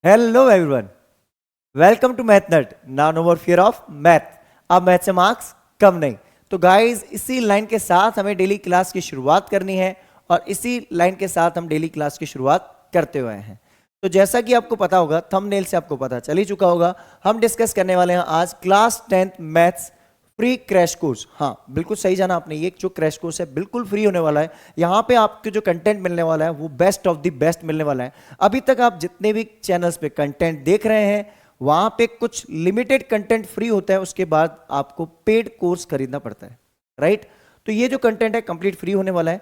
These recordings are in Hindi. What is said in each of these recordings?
Hello everyone. Welcome to Math Nut. Now no more fear of math. अब मैथ से मार्क्स कम नहीं। तो गाइस इसी लाइन के साथ हमें डेली क्लास की शुरुआत करनी है और इसी लाइन के साथ हम डेली क्लास की शुरुआत करते हुए हैं। तो जैसा कि आपको पता होगा, थंबनेल से आपको पता चल ही चुका होगा, हम डिस्कस करने वाले हैं आज class 10th maths free crash course. हाँ बिल्कुल सही जाना आपने, ये जो क्रैश कोर्स है बिल्कुल फ्री होने वाला है। यहाँ पे आपके जो कंटेंट मिलने वाला है वो बेस्ट ऑफ द बेस्ट मिलने वाला है। अभी तक आप जितने भी चैनल्स पे कंटेंट देख रहे हैं वहां पे कुछ लिमिटेड कंटेंट फ्री होता है, उसके बाद आपको पेड कोर्स खरीदना पड़ता है, राइट। तो ये जो कंटेंट है कंप्लीट फ्री होने वाला है।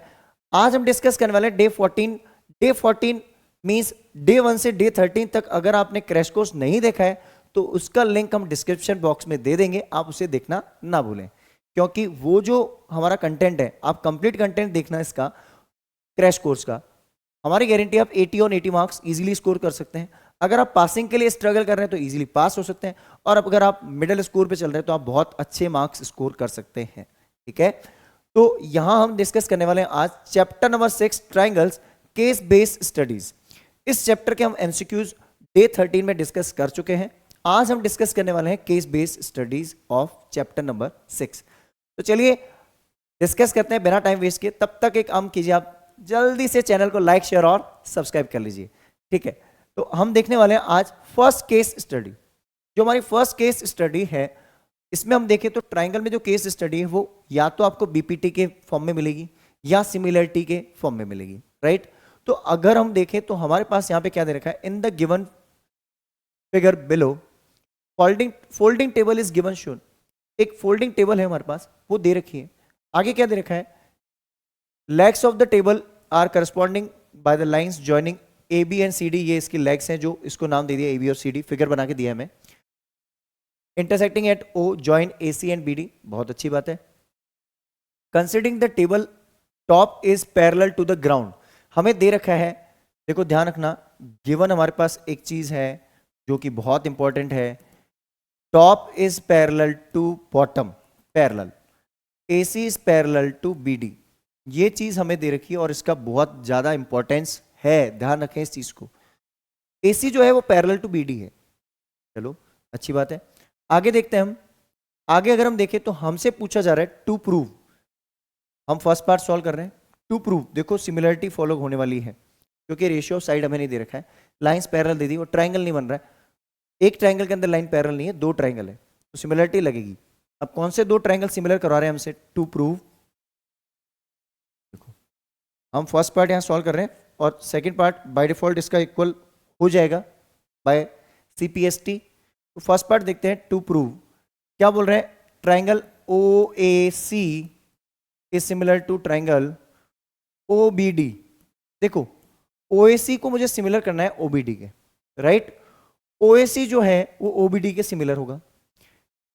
आज हम डिस्कस करने वाले हैं डे 14। डे 14 मींस डे 1 से डे 13 तक अगर आपने क्रैश कोर्स नहीं देखा है तो उसका लिंक हम डिस्क्रिप्शन बॉक्स में दे देंगे, आप उसे देखना ना भूलें, क्योंकि वो जो हमारा कंटेंट है आप कंप्लीट कंटेंट देखना इसका क्रैश कोर्स का। हमारी गारंटी आप 80 और 80 मार्क्स इजीली स्कोर कर सकते हैं। अगर आप पासिंग के लिए स्ट्रगल कर रहे हैं तो इजीली पास हो सकते हैं, और अगर आप मिडिल स्कोर पे चल रहे हैं तो आप बहुत अच्छे मार्क्स स्कोर कर सकते हैं, ठीक है। तो यहां हम डिस्कस करने वाले हैं आज chapter number 6 triangles case based studies. इस चैप्टर के हम एमसीक्यूज डे 13 में डिस्कस कर चुके हैं। आज हम डिस्कस करने वाले हैं case based studies of chapter number 6। तो चलिए डिस्कस करते हैं बिना टाइम वेस्ट किए। तब तक एक काम कीजिए, आप जल्दी से चैनल को लाइक शेयर और सब्सक्राइब कर लीजिए, ठीक है। तो हम देखने वाले हैं आज फर्स्ट केस स्टडी। जो हमारी फर्स्ट केस स्टडी है इसमें हम देखें तो ट्राइंगल में जो केस स्टडी है वो या तो आपको बीपीटी के फॉर्म में मिलेगी या सिमिलरिटी के फॉर्म में मिलेगी, राइट। तो अगर हम देखें तो हमारे पास यहाँ पे क्या दे रखा है, in the given figure below folding table is given shown. एक फोल्डिंग टेबल है हमारे पास, वो दे रखी है। आगे क्या दे रखा है, legs of the table are corresponding by the lines joining A B and C D. ये इसकी लेग्स हैं जो इसको नाम दे दिया ए बी और सी डी, फिगर बना के दिया है हमें। Intersecting at O join A C and B D, बहुत अच्छी बात है। Considering the table top is parallel to the ground, हमें दे रखा है, देखो ध्यान रखना, गिवन हमारे पास एक चीज है जो कि बहुत इंपॉर्टेंट है, top is parallel to bottom, parallel, AC is parallel to BD। ये चीज हमें दे रखी है और इसका बहुत ज्यादा इंपॉर्टेंस है, ध्यान रखें इस चीज को। AC जो है वो पैरेलल टू BD है, चलो अच्छी बात है। आगे देखते हैं हम। आगे अगर हम देखें तो हमसे पूछा जा रहा है टू प्रूव, हम फर्स्ट पार्ट सॉल्व कर रहे हैं। टू प्रूव, देखो सिमिलरिटी फॉलो होने वाली है क्योंकि रेशियो ऑफ साइड हमें नहीं दे रखा है, लाइंस पैरेलल दे दी, वो ट्राइंगल नहीं बन रहा है। एक ट्राइंगल के अंदर लाइन पैरेलल नहीं है, दो ट्राइंगल है तो सिमिलरिटी लगेगी। अब कौन से दो ट्राइंगल सिमिलर करवा रहे हैं हमसे, टू प्रूव। देखो हम फर्स्ट पार्ट यहां सॉल्व कर रहे हैं और सेकंड पार्ट बाय डिफॉल्ट इसका इक्वल हो जाएगा बाय CPST। तो फर्स्ट पार्ट देखते हैं, टू प्रूव क्या बोल रहे हैं, triangle OAC is similar to triangle OBD। देखो OAC को मुझे सिमिलर करना है OBD के, राइट। OAC जो है वो OBD के सिमिलर होगा।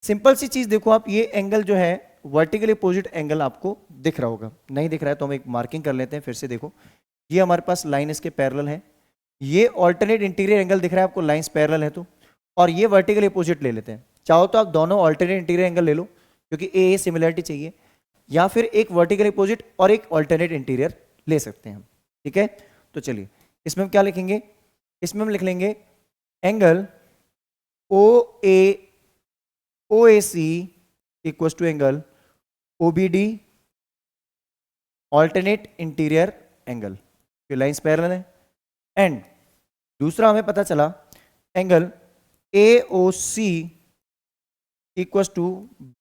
सिंपल सी चीज देखो आप, ये एंगल जो है वर्टिकली अपोजिट एंगल आपको दिख रहा होगा, नहीं दिख रहा है तो हम एक मार्किंग कर लेते हैं फिर से। देखो ये हमारे पास लाइन इसके पैरेलल है, ये ऑल्टरनेट इंटीरियर एंगल दिख रहा है आपको, लाइंस पैरेलल है तो, और ये वर्टिकली अपोजिट ले लेते हैं। चाहो तो आप दोनों ऑल्टरनेट इंटीरियर एंगल ले लो क्योंकि ए सिमिलरिटी चाहिए, या फिर एक वर्टिकली अपोजिट और एक ऑल्टरनेट इंटीरियर ले सकते हैं हम, ठीक है। तो चलिए इसमें हम क्या लिखेंगे, इसमें हम लिख लेंगे angle OAC equal to angle OBD alternate interior angle, ये लाइंस पैरेलल है। एंड दूसरा हमें पता चला angle AOC equal to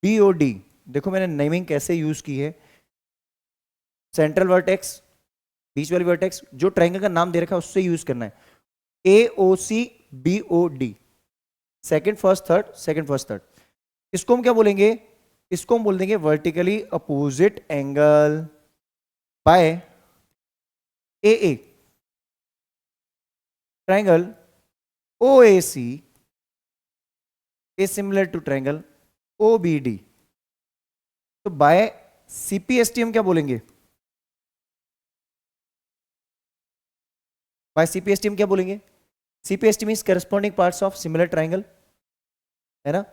BOD। देखो मैंने नेमिंग कैसे यूज की है, सेंट्रल वर्टेक्स, बीच वाली वर्टेक्स, जो ट्राइंगल का नाम दे रखा है उससे यूज करना है, AOC BOD, second first third, second first third. इसको हम क्या बोलेंगे, इसको हम बोल देंगे vertically opposite angle by AA। Triangle OAC is similar to triangle OBD। तो बाय CPST हम क्या बोलेंगे, बाय CPST हम क्या बोलेंगे, CPST means corresponding parts of similar triangle, है ना।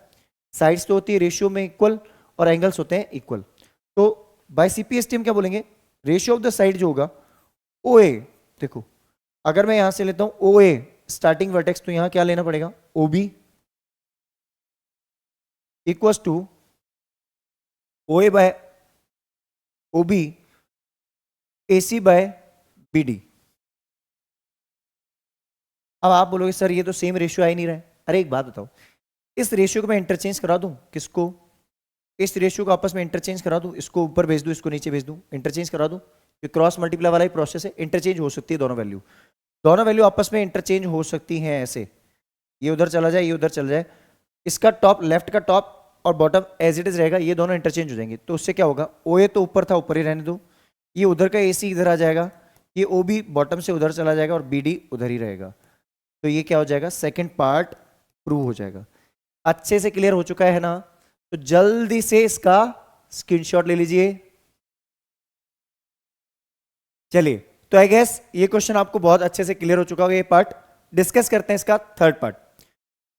साइड्स तो होती है रेशियो में इक्वल और एंगल्स होते हैं इक्वल। तो बाय CPST हम क्या बोलेंगे, रेशियो ऑफ द साइड जो होगा OA, देखो अगर मैं यहां से लेता हूं OA स्टार्टिंग वर्टेक्स, तो यहां क्या लेना पड़ेगा, OB equals to OA by OB AC by BD। अब आप बोलोगे सर ये तो सेम रेशियो आ ही नहीं रहा है। अरे एक बात बताओ, इस रेशियो को मैं इंटरचेंज करा दूं, किसको, इस रेशियो को आपस में इंटरचेंज करा दूं, इसको ऊपर भेज दूं, इसको नीचे भेज दूं, इंटरचेंज करा दूं। ये क्रॉस मल्टीप्लाई वाला ही प्रोसेस है, इंटरचेंज हो सकती है दोनों वैल्यू आपस में इंटरचेंज हो सकती हैं ऐसे, ये उधर चला जाए, ये उधर चला जाए, इसका टॉप, लेफ्ट का टॉप और बॉटम एज इट इज रहेगा, ये दोनों इंटरचेंज हो जाएंगे। तो उससे क्या होगा, OA तो ऊपर था, ऊपर ही रहने दो, ये उधर का AC इधर आ जाएगा, ये OB बॉटम से उधर चला जाएगा और BD उधर ही रहेगा। तो ये क्या हो जाएगा, सेकंड पार्ट प्रूव हो जाएगा। अच्छे से क्लियर हो चुका है ना? तो जल्दी से इसका स्क्रीनशॉट ले लीजिए। चलिए, तो आई गेस ये क्वेश्चन आपको बहुत अच्छे से क्लियर हो चुका होगा। ये पार्ट डिस्कस करते हैं इसका थर्ड पार्ट।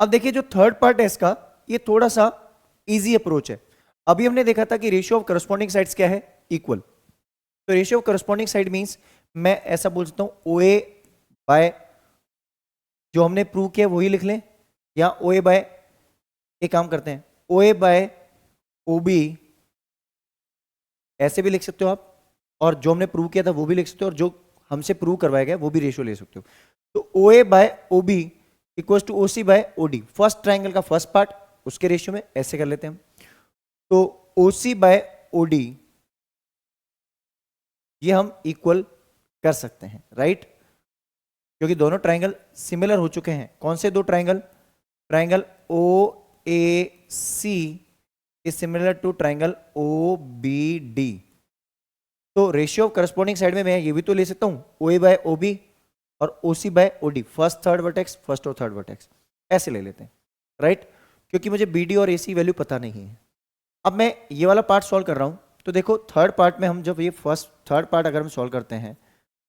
अब देखिए जो थर्ड पार्ट है इसका, ये थोड़ा सा इजी अप्रोच है। अभी हमने देखा था कि रेशियो ऑफ करस्पॉन्डिंग साइड्स क्या है, इक्वल। तो ratio of corresponding side means मैं ऐसा बोल सकता हूं OA बाय, जो हमने प्रूव किया वही लिख लें, या OA बाय, एक काम करते हैं OA बाय OB, ऐसे भी लिख सकते हो आप, और जो हमने प्रूव किया था वो भी लिख सकते हो, और जो हमसे प्रूव करवाया गया वो भी रेशियो ले सकते हो। तो OA by OB equal to OC by OD, first triangle का फर्स्ट पार्ट उसके रेशियो में, ऐसे कर लेते हैं हम। तो OC बाय OD ये हम इक्वल कर सकते हैं, राइट, क्योंकि दोनों ट्राइंगल सिमिलर हो चुके हैं। कौन से दो triangle, triangle OAC is similar to triangle OBD। तो रेशियो ऑफ करस्पॉन्डिंग साइड में मैं ये भी तो ले सकता हूं, OA बाय OB और OC by OD, first third vertex, first और थर्ड वर्टेक्स, ऐसे ले लेते हैं, राइट, क्योंकि मुझे BD और AC वैल्यू पता नहीं है। अब मैं ये वाला पार्ट सॉल्व कर रहा हूं, तो देखो थर्ड पार्ट में हम जब ये फर्स्ट थर्ड पार्ट अगर हम सॉल्व करते हैं,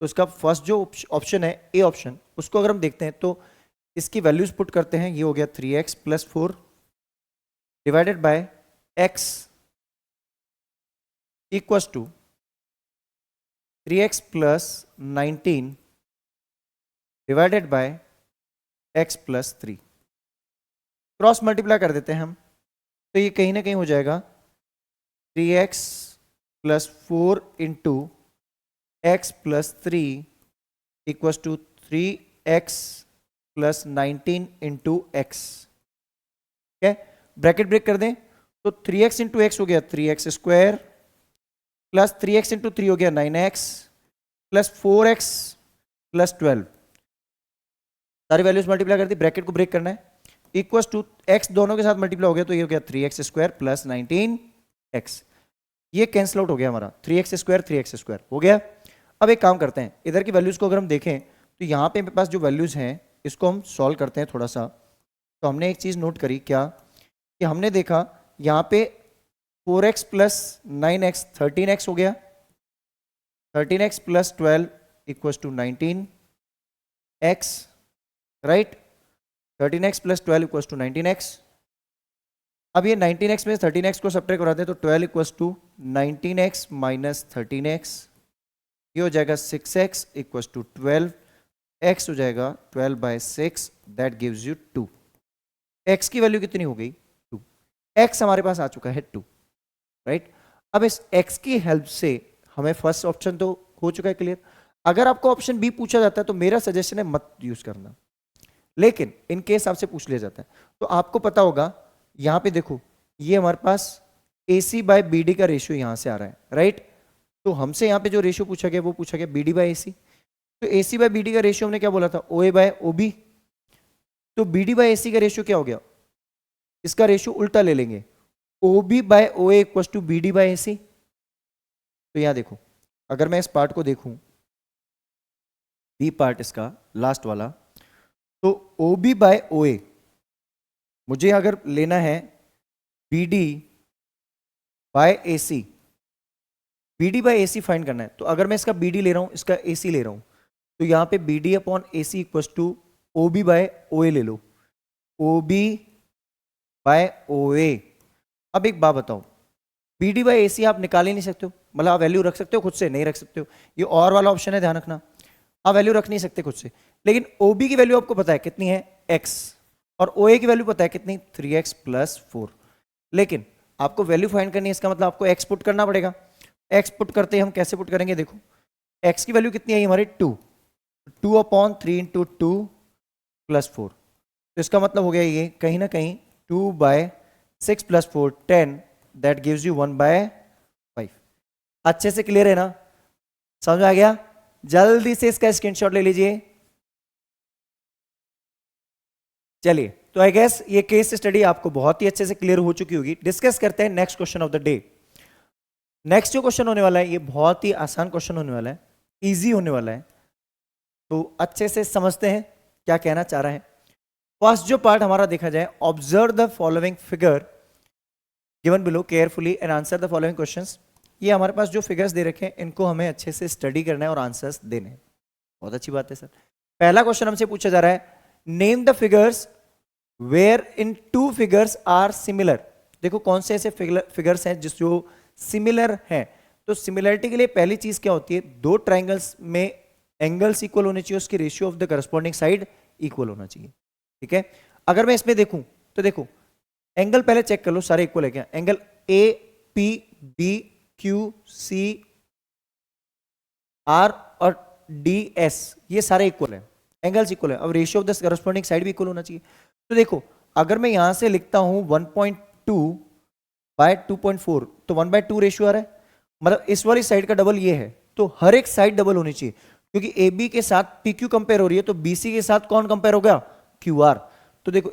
तो इसका फर्स्ट जो ऑप्शन है A ऑप्शन, उसको अगर हम देखते हैं तो इसकी वैल्यूज पुट करते हैं, ये हो गया 3x plus 4 divided by x equals to 3x plus 19 divided by x plus 3। Cross multiply कर देते हैं हम, तो ये कहीं ना कहीं हो जाएगा 3x plus 4 into x plus 3 equals to 3x plus 19 into x. ठीक है, ब्रैकेट ब्रेक कर दें, तो 3x इंटू एक्स हो गया 3x square plus 3x into 3 हो गया 9x प्लस 4x प्लस 12। सारी वैल्यूज मल्टीप्लाई कर दी, ब्रैकेट को ब्रेक करना है, इक्वल्स टू x दोनों के साथ मल्टीप्लाई हो गया, तो ये हो गया 3x स्क्वायर प्लस 19x। ये कैंसिल आउट हो गया हमारा, 3x स्क्वायर हो गया। अब एक काम करते हैं, इधर की वैल्यूज को अगर हम देखें तो यहाँ पे मेरे पास जो वैल्यूज हैं इसको हम सॉल्व करते हैं थोड़ा सा। तो हमने एक चीज नोट करी क्या, कि हमने देखा यहाँ पे 4x प्लस 9x 13x हो गया, 13x plus 12 equals to 19x, right, 13x plus 12 equals to 19x। अब ये 19x में 13x को सब्ट्रैक्ट कराते हैं, तो 12 equals to 19x minus 13x, ये हो जाएगा 6x इक्वल्स टू 12, x हो जाएगा 12 by 6, that gives you 2। x की वैल्यू कितनी हो गई, 2। x हमारे पास आ चुका है 2, राइट। अब इस x की हेल्प से हमें फर्स्ट ऑप्शन तो हो चुका है क्लियर। अगर आपको ऑप्शन बी पूछा जाता है तो मेरा सजेशन है मत यूज करना, लेकिन इन केस आपसे पूछ लिया जाता है तो आपको पता होगा, यहां पे देखो ये हमारे पास AC बाय BD का रेशियो यहां से आ रहा है, राइट। तो हमसे यहां पे जो रेशियो पूछा गया वो पूछा गया BD बाय AC। तो AC बाय BD का रेशियो हमने क्या बोला था, OA बाय OB। तो BD बाय AC का रेशियो क्या हो गया, इसका रेशियो उल्टा ले लेंगे, OB by OA equal to BD by AC। तो यहां देखो, अगर मैं इस पार्ट को देखूं, बी पार्ट इसका लास्ट वाला, तो OB बाय OA मुझे अगर लेना है BD by AC, BD by AC find करना है, तो अगर मैं इसका BD ले रहा हूं, इसका AC ले रहा हूं, तो यहां पे BD upon AC equal to OB by OA ले लो, OB बाय OA। अब एक बात बताओ, BD बाय AC आप निकाल ही नहीं सकते हो, मतलब आप वैल्यू रख सकते हो खुद से, नहीं रख सकते हो, ये और वाला ऑप्शन है, ध्यान रखना। आप वैल्यू रख नहीं सकते खुद से, लेकिन OB की वैल्यू आपको पता है कितनी है, x, और OA की वैल्यू पता है कितनी, 3x + 4। लेकिन आपको वैल्यू फाइंड करनी है, इसका मतलब आपको x पुट करना पड़ेगा। x पुट करते हैं हम, कैसे पुट करेंगे, देखो x की वैल्यू कितनी आई हमारी 2, 2/3 × 2 + 4, तो इसका मतलब हो गया ये कहीं ना कहीं 2/6 + 4 10, दैट गिव्स यू 1/5। अच्छे से क्लियर है ना, समझ में आ गया? जल्दी से इसका स्क्रीनशॉट ले लीजिए। चलिए, तो आई गेस ये केस स्टडी आपको बहुत ही अच्छे से क्लियर हो चुकी होगी। डिस्कस करते हैं next question of the day. Next जो क्वेश्चन होने वाला है, ये बहुत ही आसान क्वेश्चन होने वाला है, इजी होने वाला है, तो अच्छे से समझते हैं क्या कहना चाह रहा है। फर्स्ट जो पार्ट हमारा देखा जाए, observe the following figure given below carefully and answer the following questions. ये हमारे पास जो फिगर्स दे रखे हैं, इनको हमें अच्छे से स्टडी करना है और आंसर्स देने हैं। बहुत अच्छी बात है सर। पहला क्वेश्चन हमसे पूछा जा रहा है, name the figures where in two figures are similar. देखो कौन से ऐसे फिगर्स हैं जिस जो सिमिलर हैं। तो सिमिलरिटी के लिए पहली चीज क्या होती है, दो ट्राइंगल्स में एंगल्स इक्वल होने चाहिए, उसकी ratio of the corresponding side equal होना चाहिए। ठीक है, अगर मैं इसमें देखूं तो देखो एंगल पहले चेक कर लो सारे इक्वल है क्या। Angle A P B Q C R और डी एस, ये सारे इक्वल है, एंगल्स इक्वल है। अब ratio of the corresponding side भी इक्वल होना चाहिए। तो देखो अगर मैं यहां से लिखता हूं 1.2/2.4, तो 1/2 रेशियो आ रहा है, मतलब इस वाली साइड का डबल ये है, तो हर एक साइड डबल होनी चाहिए, क्योंकि ए बी के साथ पी क्यू कंपेयर हो रही है, तो बी सी के साथ कौन कंपेयर होगा, क्यू आर। तो देखो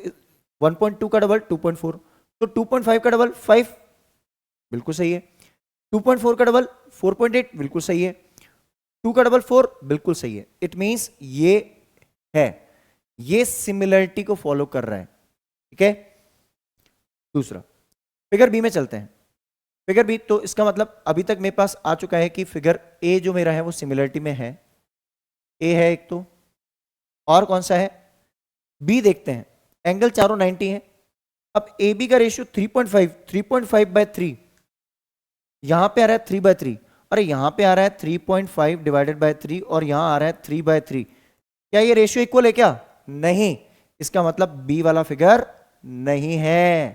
1.2 का डबल 2.4, तो 2.5 का डबल 5, बिल्कुल सही है। 2.4 का डबल 4.8, बिल्कुल सही है। 2 का डबल 4, बिल्कुल सही है। इट मींस ये है, ये सिमिलरिटी को फॉलो कर रहा है। ठीक है, दूसरा फिगर बी में चलते हैं। फिगर बी, तो इसका मतलब अभी तक मेरे पास आ चुका है कि फिगर ए जो मेरा है वो सिमिलरिटी में है, ए है एक तो, और कौन सा है, बी देखते हैं। एंगल चारों 90 है। अब ए बी का रेशियो 3.5, 3.5/3, यहां पे आ रहा है 3/3, अरे यहां पे आ रहा है 3.5 डिवाइडेड बाय 3, और यहां आ रहा है 3/3। क्या ये रेशियो इक्वल है क्या, नहीं, इसका मतलब बी वाला फिगर नहीं है।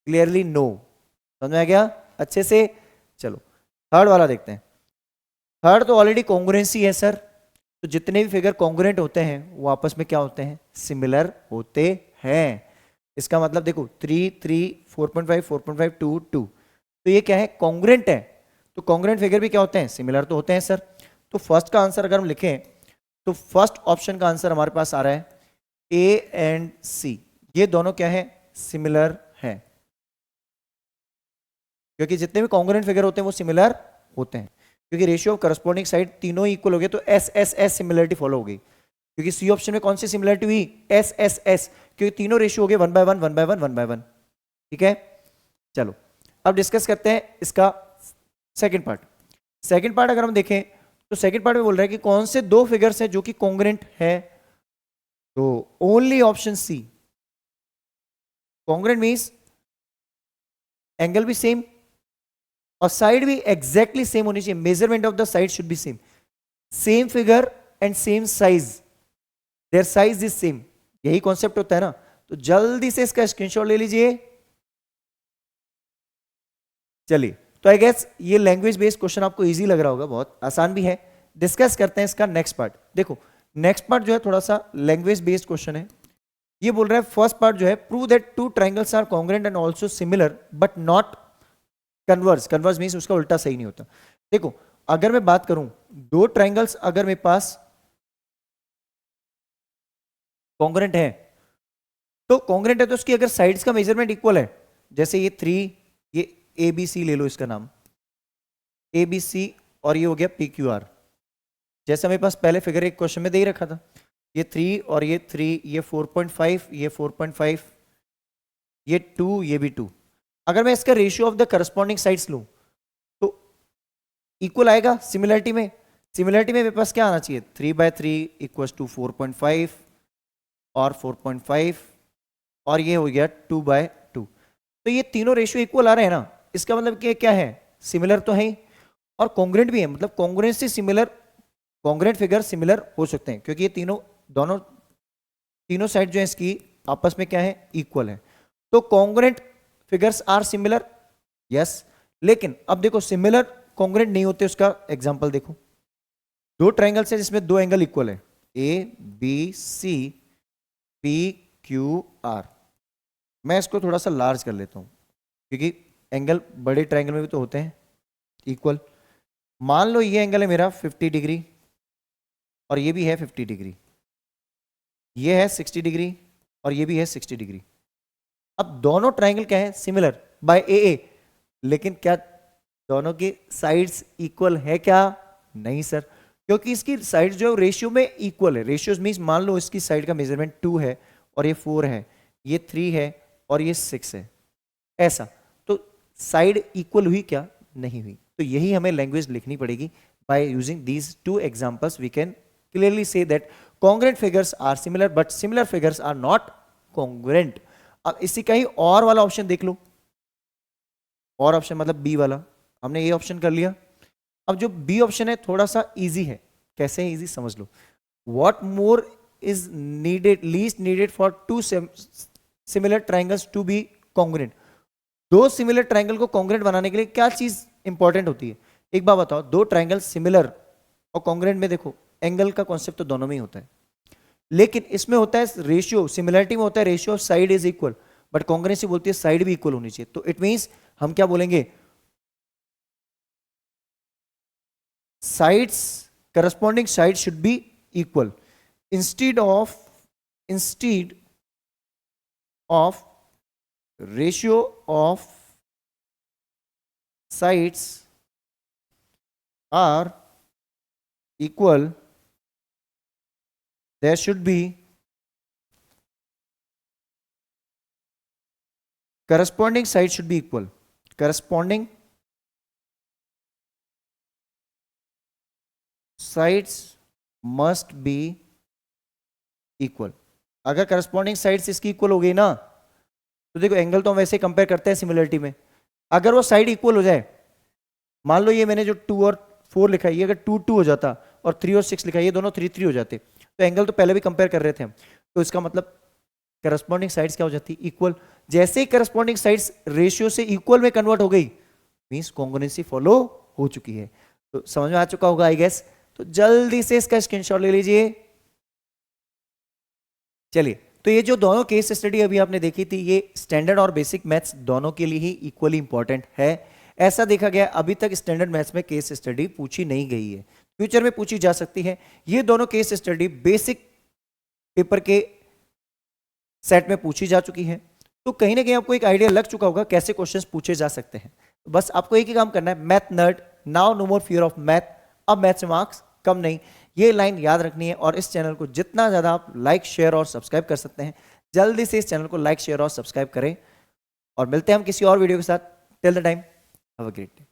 क्लियरली नो, समझ में आ गया अच्छे से। चलो थर्ड वाला देखते हैं। थर्ड तो ऑलरेडी कॉन्ग्रुएंसी है सर, तो जितने भी फिगर कॉन्ग्रुएंट होते हैं वो आपस में क्या होते हैं, सिमिलर होते हैं। इसका मतलब देखो 3 3 4.5 4.5 2 2, तो ये क्या है, कॉन्ग्रुएंट है। तो कॉन्ग्रुएंट फिगर भी क्या होते हैं, सिमिलर तो होते हैं सर। तो फर्स्ट का आंसर अगर हम लिखें, तो फर्स्ट ऑप्शन का आंसर हमारे पास आ रहा है ए एंड सी, ये दोनों क्या है, सिमिलर है, क्योंकि जितने भी कॉन्ग्रुएंट फिगर होते हैं वो सिमिलर होते हैं, क्योंकि रेशियो ऑफ करस्पॉन्डिंग साइड तीनों इक्वल हो गए, तो S S S similarity follow हो गई। क्योंकि सी ऑप्शन में कौन सी सिमिलरिटी हुई, एस एस एस, क्योंकि तीनों रेशियो हो गए 1/1 1/1 1/1। ठीक है, चलो अब डिस्कस करते हैं इसका सेकंड पार्ट। सेकंड पार्ट अगर हम देखें, तो सेकंड पार्ट में बोल रहा है कि कौन से दो फिगर्स हैं जो कि कॉन्ग्रुएंट है, तो only option C. Congruent means angle भी सेम और साइड भी एग्जैक्टली सेम होनी चाहिए, measurement of the side should be same, same figure and same size, their size is same, यही कॉन्सेप्ट होता है ना। तो जल्दी से इसका स्क्रीनशॉट ले लीजिए। चलिए, तो आई गेस ये लैंग्वेज बेस्ड क्वेश्चन आपको इजी लग रहा होगा, बहुत आसान भी है। डिस्कस करते हैं इसका नेक्स्ट पार्ट। देखो नेक्स्ट पार्ट जो है थोड़ा सा लैंग्वेज बेस्ड क्वेश्चन है। ये बोल रहा है फर्स्ट पार्ट जो है, prove that two triangles are congruent and also similar but not converse. Converse means उसका उल्टा सही नहीं होता। देखो अगर मैं बात करूं, दो ट्राइंगल्स अगर मेरे पास कॉन्ग्रुएंट है, तो कॉन्ग्रुएंट है तो उसकी अगर साइड्स का मेजरमेंट इक्वल है, जैसे ये 3, ये ए बी सी ले लो, इसका नाम ए बी सी, और ये हो गया पी क्यू आर, जैसे मेरे पास पहले फिगर एक क्वेश्चन में दे ही रखा था, ये 3 और ये 3, ये 4.5, ये 4.5, ये 2, ये भी 2। अगर मैं इसका ratio of the corresponding sides लूं तो इक्वल आएगा सिमिलरिटी में। सिमिलरिटी में मेरे पास क्या आना चाहिए, 3/3 इक्वल्स टू 4.5 और 4.5, और ये हो गया 2/2। तो ये तीनों रेशियो इक्वल आ रहे हैं ना, इसका मतलब कि क्या है, सिमिलर तो है ही और कॉन्ग्रुएंट भी है, मतलब कॉन्ग्रुएंट से सिमिलर कॉन्ग्रेंट फिगर सिमिलर हो सकते हैं क्योंकि ये तीनों साइड जो है इसकी आपस में क्या है, इक्वल है। तो congruent figures are similar, yes. लेकिन अब देखो सिमिलर कॉन्ग्रेंट नहीं होते, उसका एग्जांपल देखो। दो ट्रायंगल्स है जिसमें दो एंगल इक्वल है, A B C P Q R. मैं इसको थोड़ा सा लार्ज कर लेता हूं क्योंकि एंगल बड़े ट्रायंगल में भी तो होते हैं इक्वल। मान लो ये एंगल है मेरा 50 डिग्री और ये भी है 50 डिग्री, ये है 60 डिग्री और ये भी है 60 डिग्री। अब दोनों ट्रायंगल क्या है, सिमिलर बाय ए। लेकिन क्या दोनों की साइड्स इक्वल है क्या? नहीं सर, क्योंकि इसकी साइड जो है रेशियो में इक्वल है। रेशियोज मींस मान लो इसकी साइड का मेजरमेंट 2 है और ये 4 है, ये 3 है और ये 6 है, ऐसा। तो साइड इक्वल हुई क्या? नहीं हुई। तो यही हमें लैंग्वेज लिखनी पड़ेगी। By using these two examples we can clearly see that congruent figures are similar but similar figures are not congruent. अब इसी का ही और वाला ऑप्शन देख लो, और ऑप्शन मतलब बी वाला। हमने ये ऑप्शन कर लिया। अब जो बी ऑप्शन है थोड़ा सा इजी है। कैसे है इजी, समझ लो। What more is needed, least needed for two similar triangles to be congruent. दो सिमिलर ट्रायंगल को कॉन्ग्रेंट बनाने के लिए क्या चीज इंपॉर्टेंट होती है? एक बात बताओ, दो ट्रायंगल सिमिलर और कॉन्ग्रेंट में देखो एंगल का कॉन्सेप्ट तो दोनों में ही होता है, लेकिन इसमें होता है रेशियो। सिमिलरिटी में होता है ratio of side is equal, but कॉन्ग्रेंसी बोलती है साइड भी इक्वल होनी चाहिए। तो इट मींस हम क्या बोलेंगे, sides, corresponding sides should be equal instead of ratio of sides are equal, there should be corresponding sides should be equal. Corresponding sides must be equal. अगर करस्पॉन्डिंग साइड्स इसकी इक्वल हो गई ना, तो देखो एंगल तो हम वैसे कंपेयर करते हैं सिमिलरिटी में। अगर वो साइड इक्वल हो जाए, मान लो ये मैंने जो 2 और 4 लिखा है, ये अगर 2 2 हो जाता और 3 और 6 लिखा है, ये दोनों 3 3 हो जाते, तो एंगल तो पहले भी कंपेयर कर रहे थे हम। तो इसका मतलब करस्पॉन्डिंग साइड्स क्या हो जाती, इक्वल। जैसे ही करस्पॉन्डिंग साइड्स रेशियो से इक्वल में कन्वर्ट हो गई, मींस कॉन्ग्रुएंसी फॉलो हो चुकी है। तो समझ में आ चुका होगा आई गेस। तो जल्दी से इसका स्क्रीनशॉट ले लीजिए। चलिए, तो ये जो दोनों केस स्टडी अभी आपने देखी थी, ये स्टैंडर्ड और बेसिक मैथ्स दोनों के लिए ही इक्वली इंपॉर्टेंट है। ऐसा देखा गया अभी तक स्टैंडर्ड मैथ्स में केस स्टडी पूछी नहीं गई है, फ्यूचर में पूछी जा सकती है। ये दोनों केस स्टडी बेसिक पेपर के सेट में पूछी जा चुकी है, तो कहीं ना कहीं आपको एक आइडिया लग चुका होगा कैसे क्वेश्चंस पूछे जा सकते हैं। बस आपको एक ही काम करना है, math nerd now no more fear of math. अब मैथ से मार्क्स कम नहीं, ये लाइन याद रखनी है। और इस चैनल को जितना ज्यादा आप लाइक शेयर और सब्सक्राइब कर सकते हैं, जल्दी से इस चैनल को लाइक शेयर और सब्सक्राइब करें। और मिलते हैं हम किसी और वीडियो के साथ। Till the time, have a great day.